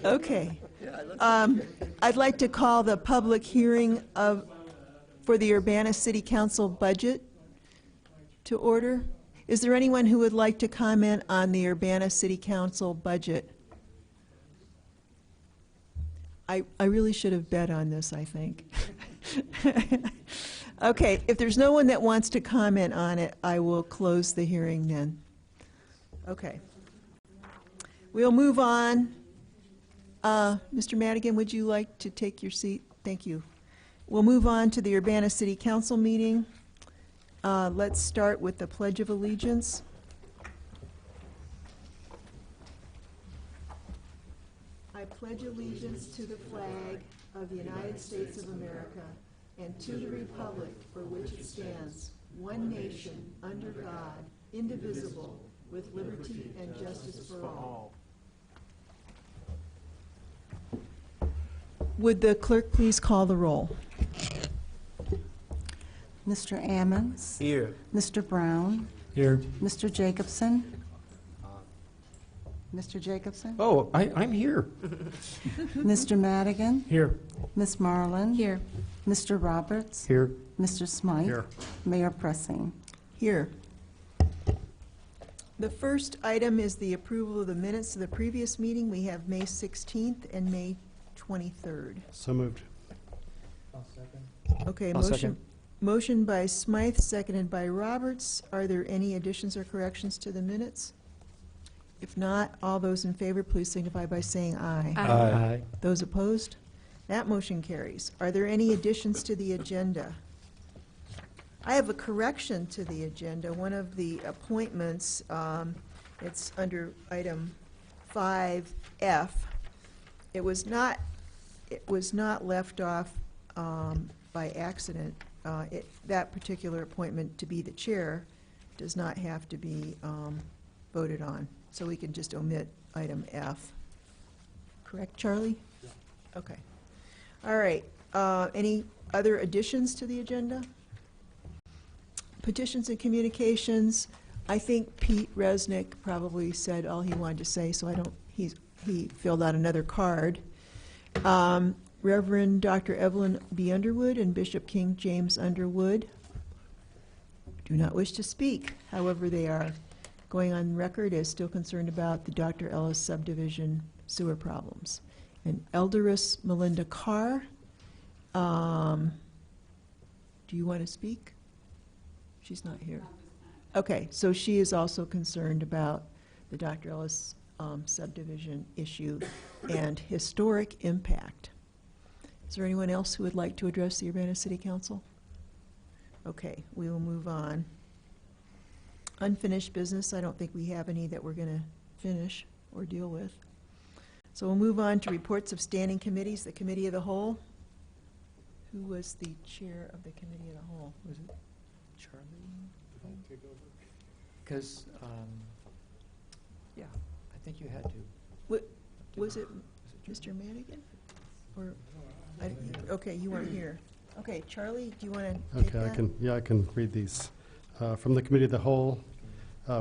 Okay. I'd like to call the public hearing for the Urbana City Council budget to order. Is there anyone who would like to comment on the Urbana City Council budget? I really should have bet on this, I think. Okay, if there's no one that wants to comment on it, I will close the hearing then. Okay. We'll move on. Mr. Madigan, would you like to take your seat? Thank you. We'll move on to the Urbana City Council meeting. Let's start with the Pledge of Allegiance. I pledge allegiance to the flag of the United States of America and to the republic for which it stands, one nation, under God, indivisible, with liberty and justice for all. Would the clerk please call the roll? Mr. Ammons? Here. Mr. Brown? Here. Mr. Jacobson? Mr. Jacobson? Oh, I'm here. Mr. Madigan? Here. Miss Marlin? Here. Mr. Roberts? Here. Mr. Smythe? Here. Mayor Pressing. Here. The first item is the approval of the minutes of the previous meeting. We have May 16th and May 23rd. So moved. Okay, I'll second. Motion by Smythe, seconded by Roberts. Are there any additions or corrections to the minutes? If not, all those in favor, please signify by saying aye. Aye. Those opposed? That motion carries. Are there any additions to the agenda? I have a correction to the agenda. One of the appointments, it's under item 5F. It was not left off by accident. That particular appointment to be the chair does not have to be voted on. So we can just omit item F. Correct, Charlie? Yeah. Okay. All right. Any other additions to the agenda? Petitions and communications. I think Pete Resnick probably said all he wanted to say, so he filled out another card. Reverend Dr. Evelyn B. Underwood and Bishop King James Underwood do not wish to speak. However, they are going on record as still concerned about the Dr. Ellis subdivision sewer problems. And Elderess Melinda Carr, do you want to speak? She's not here. Okay, so she is also concerned about the Dr. Ellis subdivision issue and historic impact. Is there anyone else who would like to address the Urbana City Council? Okay, we will move on. Unfinished business, I don't think we have any that we're going to finish or deal with. So we'll move on to reports of standing committees. The Committee of the Whole. Who was the chair of the Committee of the Whole? Was it Charlie? Because, yeah, I think you had to. Was it Mr. Madigan? Or, okay, you weren't here. Okay, Charlie, do you want to take that? I can read these. From the Committee of the Whole,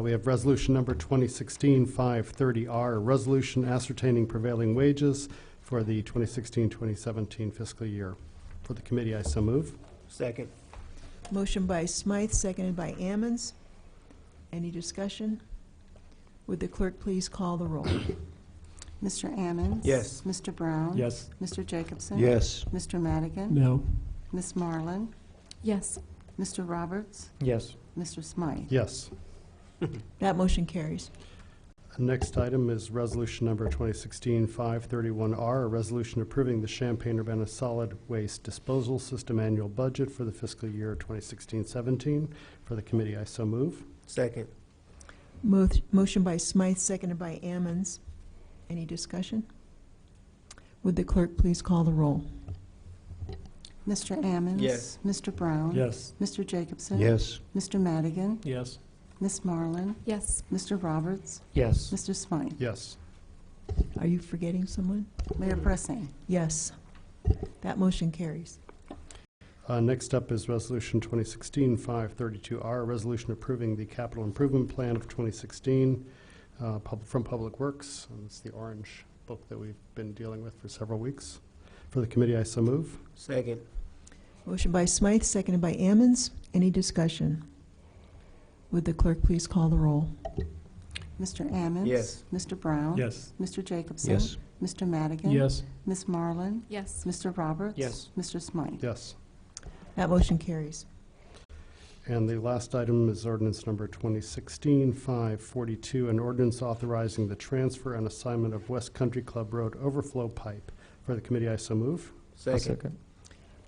we have resolution number 2016-530R, a resolution ascertaining prevailing wages for the 2016-2017 fiscal year. For the committee, I so move. Second. Motion by Smythe, seconded by Ammons. Any discussion? Would the clerk please call the roll? Mr. Ammons? Yes. Mr. Brown? Yes. Mr. Jacobson? Yes. Mr. Madigan? No. Miss Marlin? Yes. Mr. Roberts? Yes. Mr. Smythe? Yes. That motion carries. The next item is resolution number 2016-531R, a resolution approving the Champaign-Urbana Solid Waste Disposal System annual budget for the fiscal year 2016-17. For the committee, I so move. Second. Motion by Smythe, seconded by Ammons. Any discussion? Would the clerk please call the roll? Mr. Ammons? Yes. Mr. Brown? Yes. Mr. Jacobson? Yes. Mr. Madigan? Yes. Miss Marlin? Yes. Mr. Roberts? Yes. Mr. Smythe? Yes. Are you forgetting someone? Mayor Pressing. Yes. That motion carries. Next up is resolution 2016-532R, a resolution approving the capital improvement plan of 2016 from Public Works. And it's the orange book that we've been dealing with for several weeks. For the committee, I so move. Second. Motion by Smythe, seconded by Ammons. Any discussion? Would the clerk please call the roll? Mr. Ammons? Yes. Mr. Brown? Yes. Mr. Jacobson? Yes. Mr. Madigan? Yes. Ms. Marlin? Yes. Mr. Roberts? Yes. Mr. Smythe? Yes. That motion carries. And the last item is ordinance number 2016-542, an ordinance authorizing the transfer and assignment of West Country Club Road overflow pipe. For the committee, I so move. Second.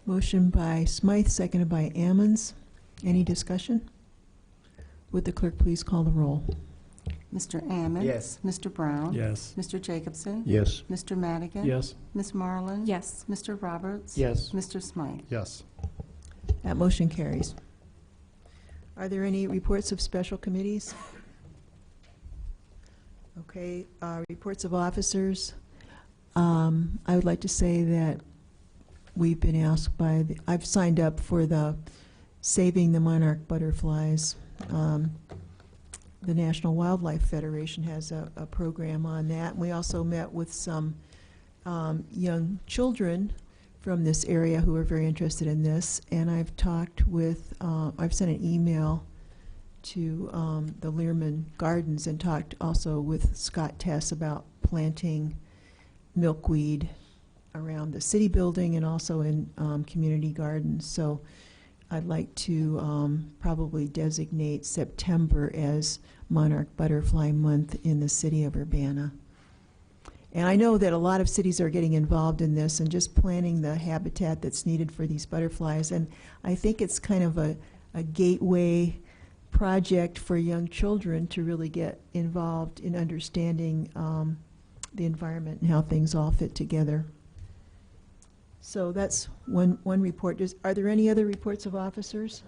Motion by Smythe, seconded by Ammons. Any discussion? Would the clerk please call the roll? Mr. Ammons? Yes. Mr. Brown? Yes. Mr. Jacobson? Yes. Mr. Madigan? Yes. Ms. Marlin? Yes. Mr. Roberts? Yes. Mr. Smythe? Yes. That motion carries. Are there any reports of special committees? Okay, reports of officers. I would like to say that we've been asked by, I've signed up for the Saving the Monarch Butterflies. The National Wildlife Federation has a program on that. We also met with some young children from this area who are very interested in this, and I've talked with, I've sent an email to the Learman Gardens and talked also with Scott Tess about planting milkweed around the city building and also in community gardens. So I'd like to probably designate September as Monarch Butterfly Month in the city of Urbana. And I know that a lot of cities are getting involved in this and just planting the habitat that's needed for these butterflies. And I think it's kind of a gateway project for young children to really get involved in understanding the environment and how things all fit together. So that's one report. Are there any other reports of officers?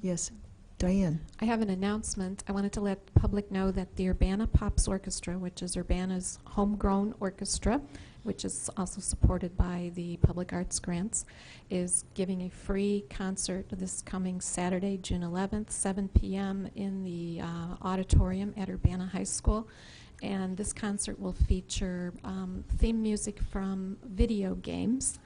Yes, Diane. I have an announcement. I wanted to let the public know that the Urbana Pops Orchestra, which is Urbana's homegrown orchestra, which is also supported by the public arts grants, is giving a free concert this coming Saturday, June 11th, 7 p.m. in the auditorium at Urbana High School. And this concert will feature theme music from video games.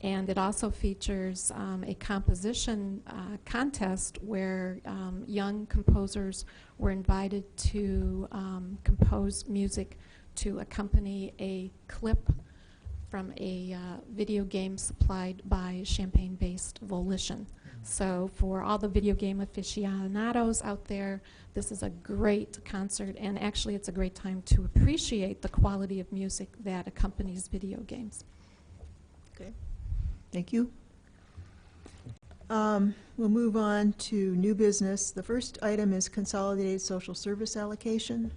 And it also features a composition contest where young composers were invited to compose music to accompany a clip from a video game supplied by Champaign-based Volition. So for all the video game aficionados out there, this is a great concert, and actually it's a great time to appreciate the quality of music that accompanies video games. Okay. Thank you. We'll move on to new business. The first item is consolidated social service allocation,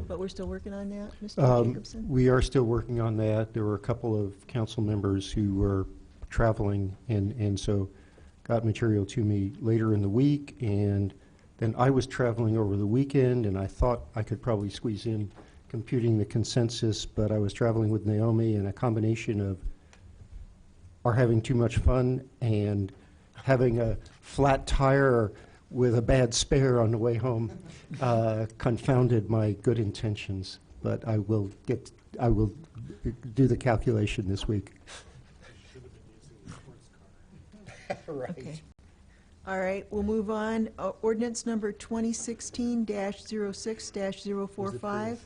but we're still working on that, Mr. Jacobson? We are still working on that. There were a couple of council members who were traveling and so got material to me later in the week, and then I was traveling over the weekend, and I thought I could probably squeeze in computing the consensus, but I was traveling with Naomi, and a combination of our having too much fun and having a flat tire with a bad spare on the way home confounded my good intentions. But I will do the calculation this week. Right. Okay. All right, we'll move on. Ordinance number 2016-06-045.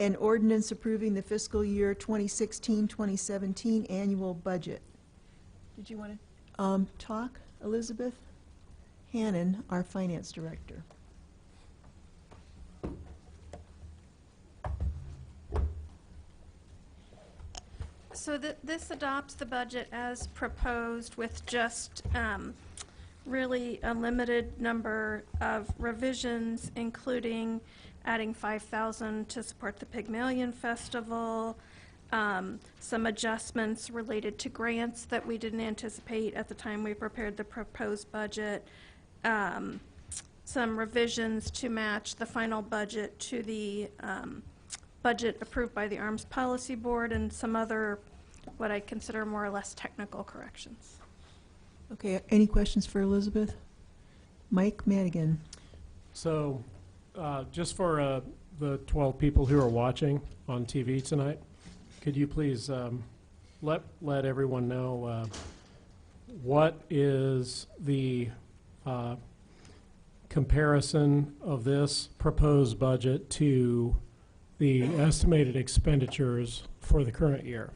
An ordinance approving the fiscal year 2016-2017 annual budget. Did you want to talk, Elizabeth? Hannon, our finance director. So this adopts the budget as proposed with just really a limited number of revisions, including adding $5,000 to support the Pygmalion Festival, some adjustments related to grants that we didn't anticipate at the time we prepared the proposed budget, some revisions to match the final budget to the budget approved by the Arms Policy Board, and some other what I consider more or less technical corrections. Okay, any questions for Elizabeth? Mike Madigan. So just for the 12 people who are watching on TV tonight, could you please let everyone know what is the comparison of this proposed budget to the estimated expenditures for the current year?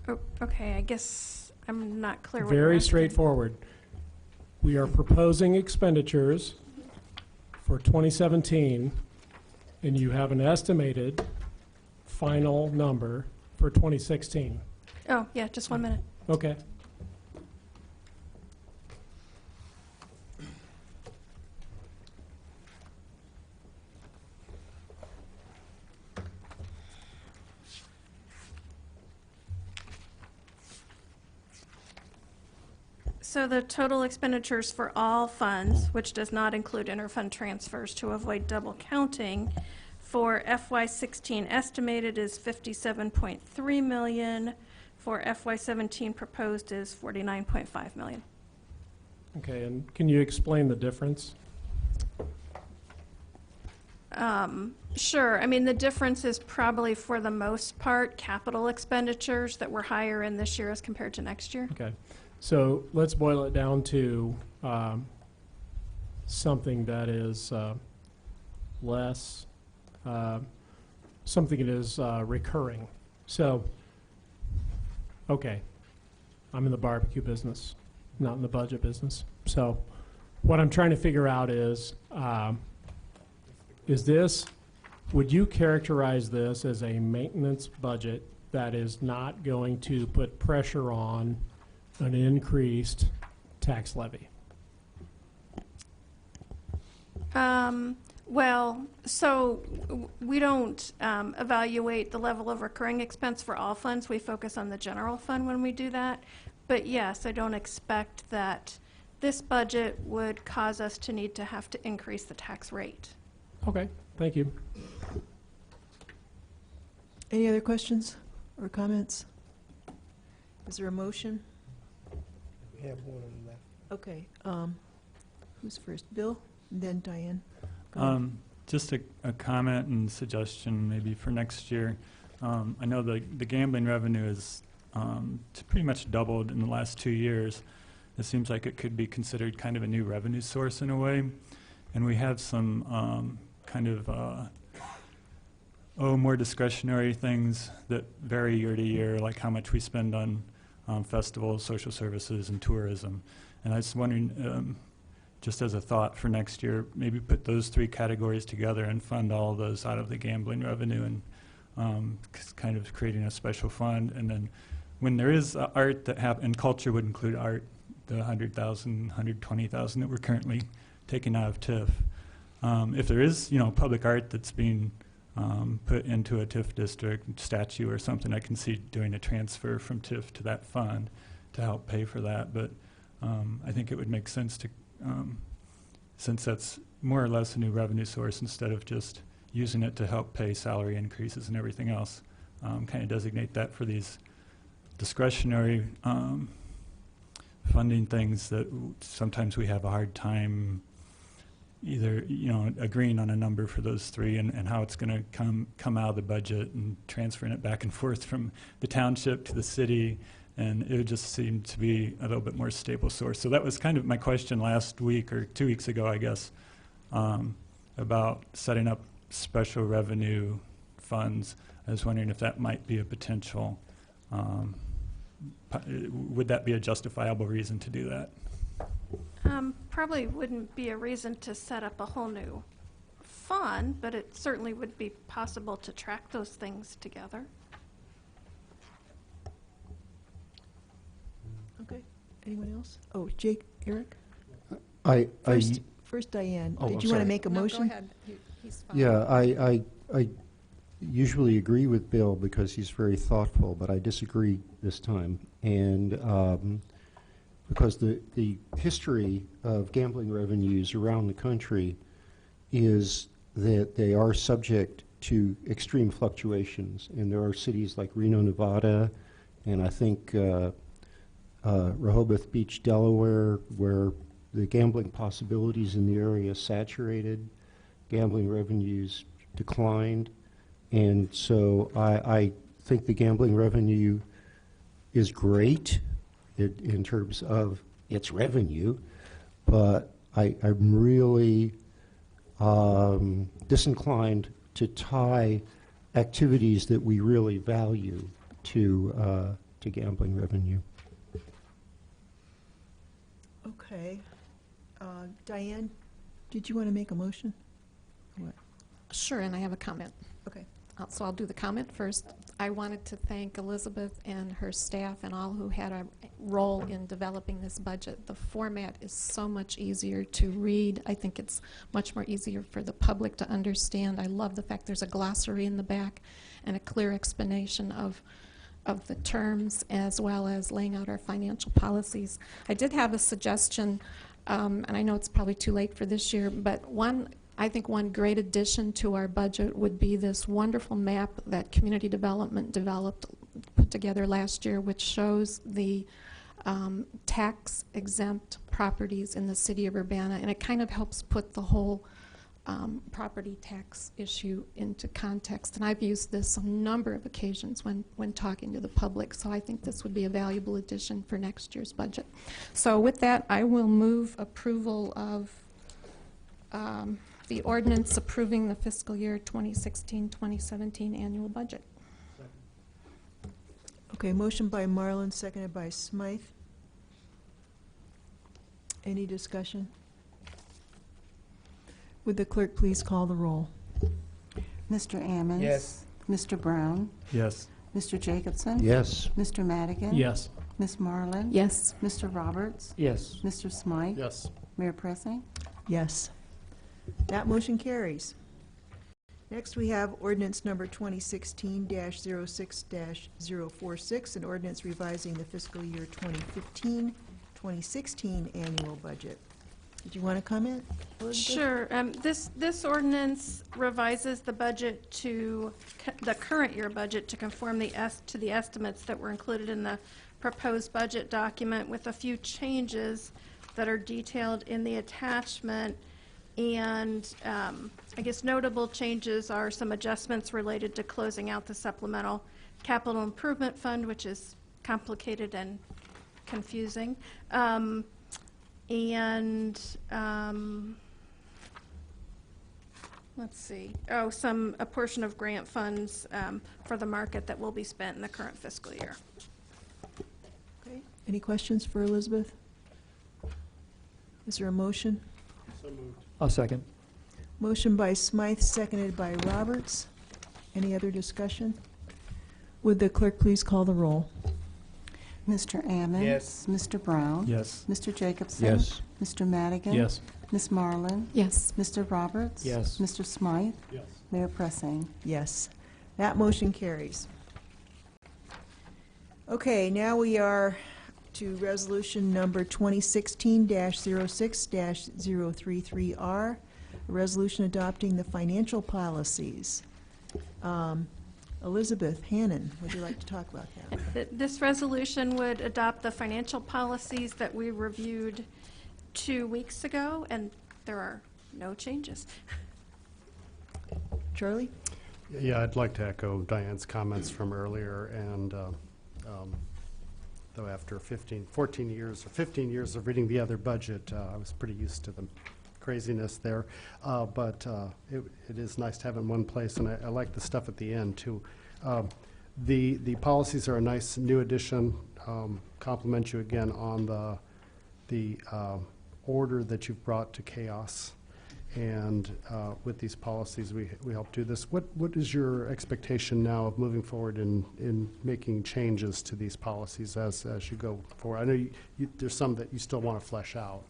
Oh, okay, I guess I'm not clear what you're Very asking. straightforward. We are proposing expenditures for 2017, and you have an estimated final number for 2016. Oh, yeah, just 1 minute. Okay. So the total expenditures for all funds, which does not include interfund transfers to avoid double counting, for FY16 estimated is 57.3 million. For FY17 proposed is 49.5 million. Okay, and can you explain the difference? Sure. I mean, the difference is probably for the most part capital expenditures that were higher in this year as compared to next year. Okay, so let's boil it down to something that is less, something that is recurring. So, okay, I'm in the barbecue business, not in the budget business. So what I'm trying to figure out is this, would you characterize this as a maintenance budget that is not going to put pressure on an increased tax levy? Well, so we don't evaluate the level of recurring expense for all funds. We focus on the general fund when we do that. But yes, I don't expect that this budget would cause us to need to have to increase the tax rate. Okay, thank you. Any other questions or comments? Is there a motion? We have one left. Okay, who's first? Bill, and then Diane. Go ahead. Just a comment and suggestion maybe for next year. I know the gambling revenue is pretty much doubled in the last 2 years. It seems like it could be considered kind of a new revenue source in a way. And we have some kind of more discretionary things that vary year to year, like how much we spend on festivals, social services, and tourism. And I was wondering, just as a thought for next year, maybe put those 3 categories together and fund all of those out of the gambling revenue, and kind of creating a special fund. And then when there is art that and culture would include art, the 100,000, 120,000 that we're currently taking out of TIF. If there is, public art that's being put into a TIF district statue or something, I can see doing a transfer from TIF to that fund to help pay for that. But I think it would make sense to, since that's more or less a new revenue source, instead of just using it to help pay salary increases and everything else, kind of designate that for these discretionary funding things that sometimes we have a hard time either agreeing on a number for those 3 and how it's going to come out of the budget and transferring it back and forth from the township to the city, and it would just seem to be a little bit more stable source. So that was kind of my question last week or 2 weeks ago, I guess, about setting up special revenue funds. I was wondering if that might be a potential, would that be a justifiable reason to do that? Probably wouldn't be a reason to set up a whole new fund, but it certainly would be possible to track those things together. Okay, anyone else? Oh, Jake, Eric? First Diane. Oh, Did I'm you want to sorry. make a motion? Go ahead. He's fine. Yeah, I usually agree with Bill because he's very thoughtful, but I disagree this time. And because the history of gambling revenues around the country is that they are subject to extreme fluctuations. And there are cities like Reno, Nevada, and I think Rehoboth Beach, Delaware, where the gambling possibilities in the area saturated, gambling revenues declined, and so I think the gambling revenue is great in terms of its revenue, but I'm really disinclined to tie activities that we really value to gambling revenue. Okay. Diane, did you want to make a motion? What? Sure, and I have a comment. Okay. So I'll do the comment first. I wanted to thank Elizabeth and her staff and all who had a role in developing this budget. The format is so much easier to read. I think it's much more easier for the public to understand. I love the fact there's a glossary in the back and a clear explanation of the terms, as well as laying out our financial policies. I did have a suggestion, and I know it's probably too late for this year, but I think one great addition to our budget would be this wonderful map that Community Development put together last year, which shows the tax-exempt properties in the city of Urbana, and it kind of helps put the whole property tax issue into context. And I've used this on a number of occasions when talking to the public, so I think this would be a valuable addition for next year's budget. So with that, I will move approval of the ordinance approving the fiscal year 2016-2017 annual budget. Okay, motion by Marlin, seconded by Smythe. Any discussion? Would the clerk please call the roll? Mr. Ammons? Yes. Mr. Brown? Yes. Mr. Jacobson? Yes. Mr. Madigan? Yes. Ms. Marlin? Yes. Mr. Roberts? Yes. Mr. Smythe? Yes. Mayor Pressing? Yes. That motion carries. Next, we have ordinance number 2016-06-046, an ordinance revising the fiscal year 2015-2016 annual budget. Did you want to comment, Elizabeth? Sure. This ordinance revises the budget to the current year budget to conform to the estimates that were included in the proposed budget document, with a few changes that are detailed in the attachment. And I guess notable changes are some adjustments related to closing out the supplemental capital improvement fund, which is complicated and confusing. Let's see. Oh, a portion of grant funds for the market that will be spent in the current fiscal year. Okay. Any questions for Elizabeth? Is there a motion? So moved. I'll second. Motion by Smythe, seconded by Roberts. Any other discussion? Would the clerk please call the roll? Mr. Ammons? Yes. Mr. Brown? Yes. Mr. Jacobson? Yes. Mr. Madigan? Yes. Ms. Marlin? Yes. Mr. Roberts? Yes. Mr. Smythe? Yes. Mayor Pressing? Yes. That motion carries. Okay, now we are to resolution number 2016-06-033R, a resolution adopting the financial policies. Elizabeth Hannon, would you like to talk about that? This resolution would adopt the financial policies that we reviewed 2 weeks ago, and there are no changes. Charlie? Yeah, I'd like to echo Diane's comments from earlier, and though after 15 years of reading the other budget, I was pretty used to the craziness there, but it is nice to have it in one place, and I like the stuff at the end too. The policies are a nice new addition. Compliment you again on the order that you've brought to chaos, and with these policies we help do this. What is your expectation now of moving forward in making changes to these policies as you go forward? I know there's some that you still want to flesh out.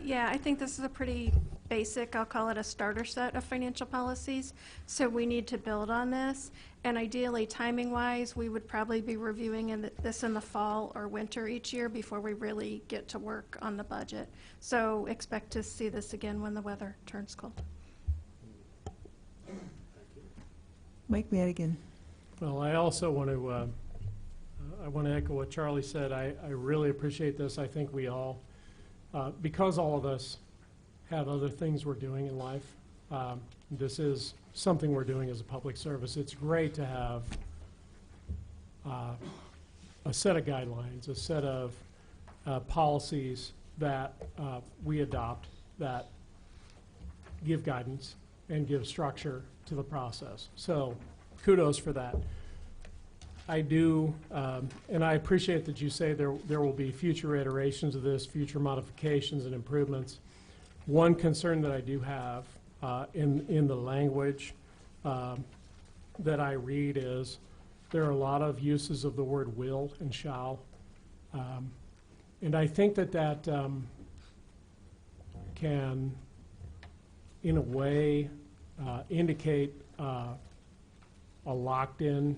Yeah, I think this is a pretty basic, I'll call it a starter set of financial policies. So we need to build on this. And ideally, timing-wise, we would probably be reviewing this in the fall or winter each year before we really get to work on the budget. So expect to see this again when the weather turns cold. Mike Madigan. Well, I also want to echo what Charlie said. I really appreciate this. I think we all because all of us have other things we're doing in life, this is something we're doing as a public service. It's great to have a set of guidelines, a set of policies that we adopt that give guidance and give structure to the process. So kudos for that. I do, and I appreciate that you say there will be future iterations of this, future modifications and improvements. One concern that I do have in the language that I read is there are a lot of uses of the word will and shall. And I think that can, in a way, indicate a locked-in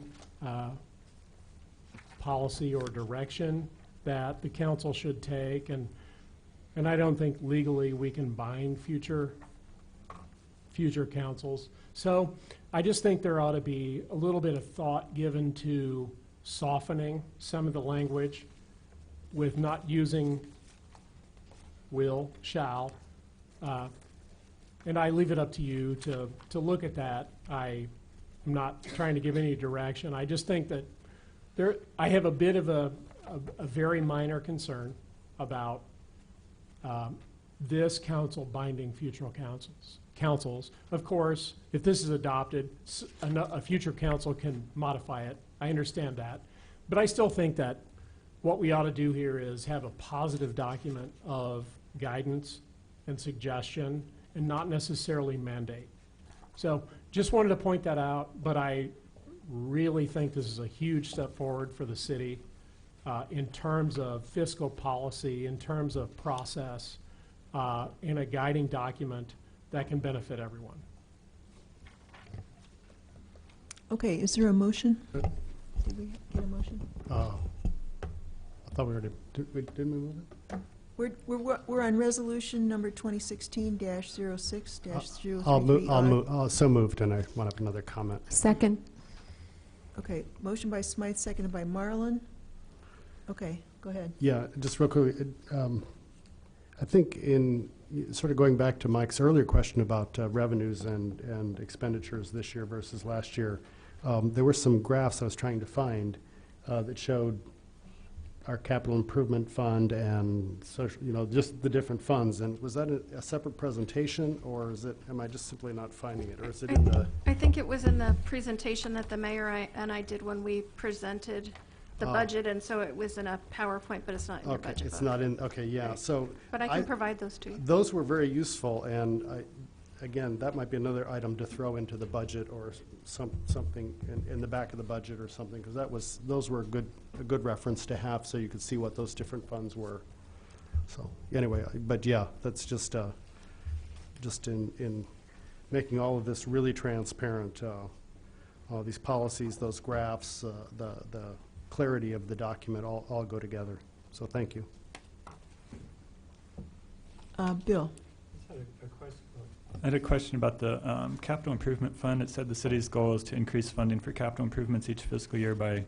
policy or direction that the council should take, and I don't think legally we can bind future councils. So I just think there ought to be a little bit of thought given to softening some of the language with not using will, shall, and I leave it up to you to look at that. I'm not trying to give any direction. I just think that I have a bit of a very minor concern about this council binding future councils. Of course, if this is adopted, a future council can modify it. I understand that. But I still think that what we ought to do here is have a positive document of guidance and suggestion and not necessarily mandate. So just wanted to point that out, but I really think this is a huge step forward for the city in terms of fiscal policy, in terms of process, in a guiding document that can benefit everyone. Okay, is there a motion? Did we get a motion? I thought we already, didn't we move it? We're on resolution number 2016-06-033R. So moved, and I want to have another comment. Second. Okay, motion by Smythe, seconded by Marlin. Okay, go ahead. Yeah, just real quickly, I think in sort of going back to Mike's earlier question about revenues and expenditures this year versus last year, there were some graphs I was trying to find that showed our capital improvement fund and social, just the different funds. And was that a separate presentation, or am I just simply not finding it, or is it in the? I think it was in the presentation that the mayor and I did when we presented the budget, and so it was in a PowerPoint, but it's not in your budget book. It's not in, okay, yeah, Right. so. But I can provide those to you. Those were very useful, and again, that might be another item to throw into the budget or something in the back of the budget or something, because those were a good reference to have, so you could see what those different funds were. So anyway, but yeah, that's just in making all of this really transparent, all these policies, those graphs, the clarity of the document all go together. So thank you. Bill. I had a question about the capital improvement fund. It said the city's goal is to increase funding for capital improvements each fiscal year by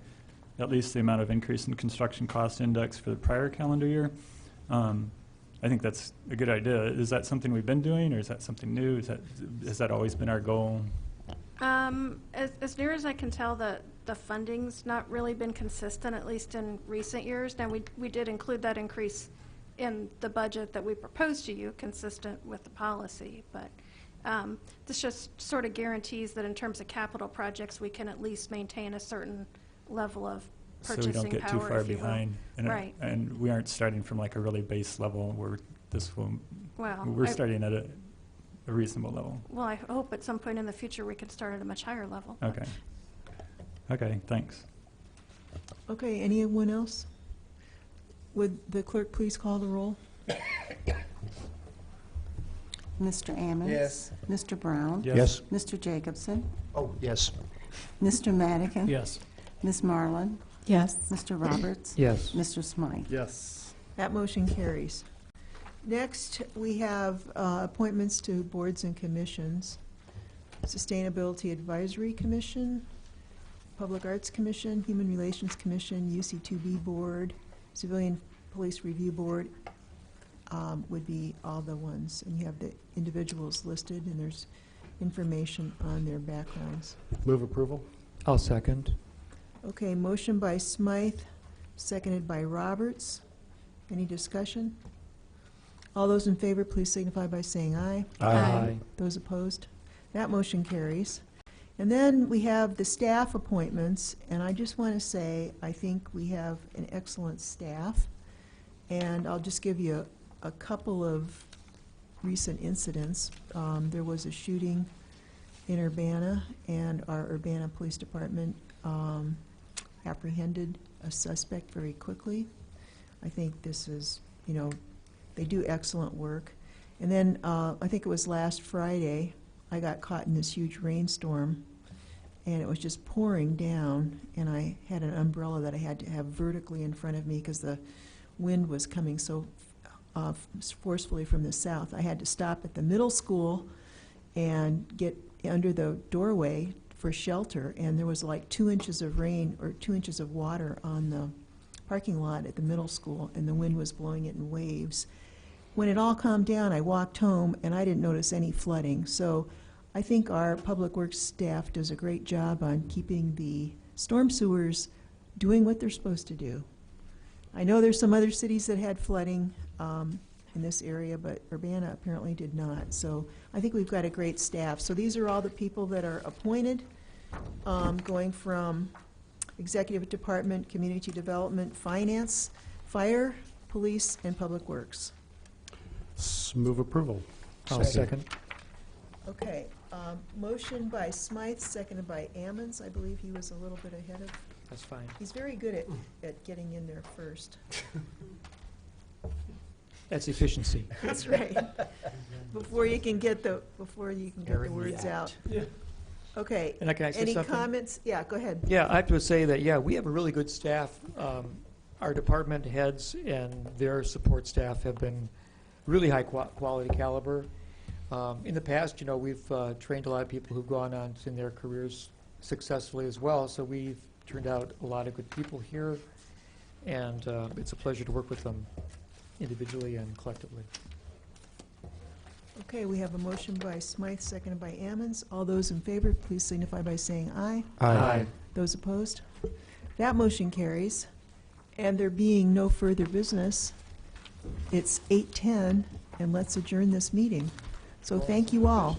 at least the amount of increase in construction cost index for the prior calendar year. I think that's a good idea. Is that something we've been doing, or is that something new? Has that always been our goal? As near as I can tell, the funding's not really been consistent, at least in recent years. Now, we did include that increase in the budget that we proposed to you, consistent with the policy, but this just sort of guarantees that in terms of capital projects, we can at least maintain a certain level of purchasing power, so we don't get too far behind. Right. And we aren't starting from like a really base level where we're starting at a reasonable level. Well, I hope at some point in the future we can start at a much higher level. Okay. Okay, thanks. Okay, anyone else? Would the clerk please call the roll? Mr. Ammons? Yes. Mr. Brown? Yes. Mr. Jacobson? Oh, yes. Mr. Madigan? Yes. Ms. Marlin? Yes. Mr. Roberts? Yes. Mr. Smythe? Yes. That motion carries. Next, we have appointments to boards and commissions. Sustainability Advisory Commission, Public Arts Commission, Human Relations Commission, UC2B Board, Civilian Police Review Board, would be all the ones. And you have the individuals listed, and there's information on their backgrounds. Move approval? I'll second. Okay, motion by Smythe, seconded by Roberts. Any discussion? All those in favor, please signify by saying aye. Aye. Those opposed? That motion carries. And then we have the staff appointments, and I just want to say, I think we have an excellent staff. And I'll just give you a couple of recent incidents. There was a shooting in Urbana, and our Urbana Police Department apprehended a suspect very quickly. I think this is, they do excellent work. And then I think it was last Friday, I got caught in this huge rainstorm, and it was just pouring down, and I had an umbrella that I had to have vertically in front of me because the wind was coming so forcefully from the south. I had to stop at the middle school and get under the doorway for shelter, and there was like 2 inches of rain or 2 inches of water on the parking lot at the middle school, and the wind was blowing it in waves. When it all calmed down, I walked home, and I didn't notice any flooding. So I think our Public Works staff does a great job on keeping the storm sewers doing what they're supposed to do. I know there's some other cities that had flooding in this area, but Urbana apparently did not. So I think we've got a great staff. So these are all the people that are appointed, going from Executive Department, Community Development, Finance, Fire, Police, and Public Works. Move approval? I'll second. Okay, motion by Smythe, seconded by Ammons. I believe he was a little bit ahead of, That's fine. he's very good at getting in there first. That's efficiency. That's right. Before you can get the words out. Okay, And can I say any something? comments? Yeah, go ahead. Yeah, I have to say that, yeah, we have a really good staff. Our department heads and their support staff have been really high quality caliber. In the past, we've trained a lot of people who've gone on in their careers successfully as well, so we've turned out a lot of good people here, and it's a pleasure to work with them individually and collectively. Okay, we have a motion by Smythe, seconded by Ammons. All those in favor, please signify by saying aye. Aye. Those opposed? That motion carries. And there being no further business, it's 8:10, and let's adjourn this meeting. So thank you all.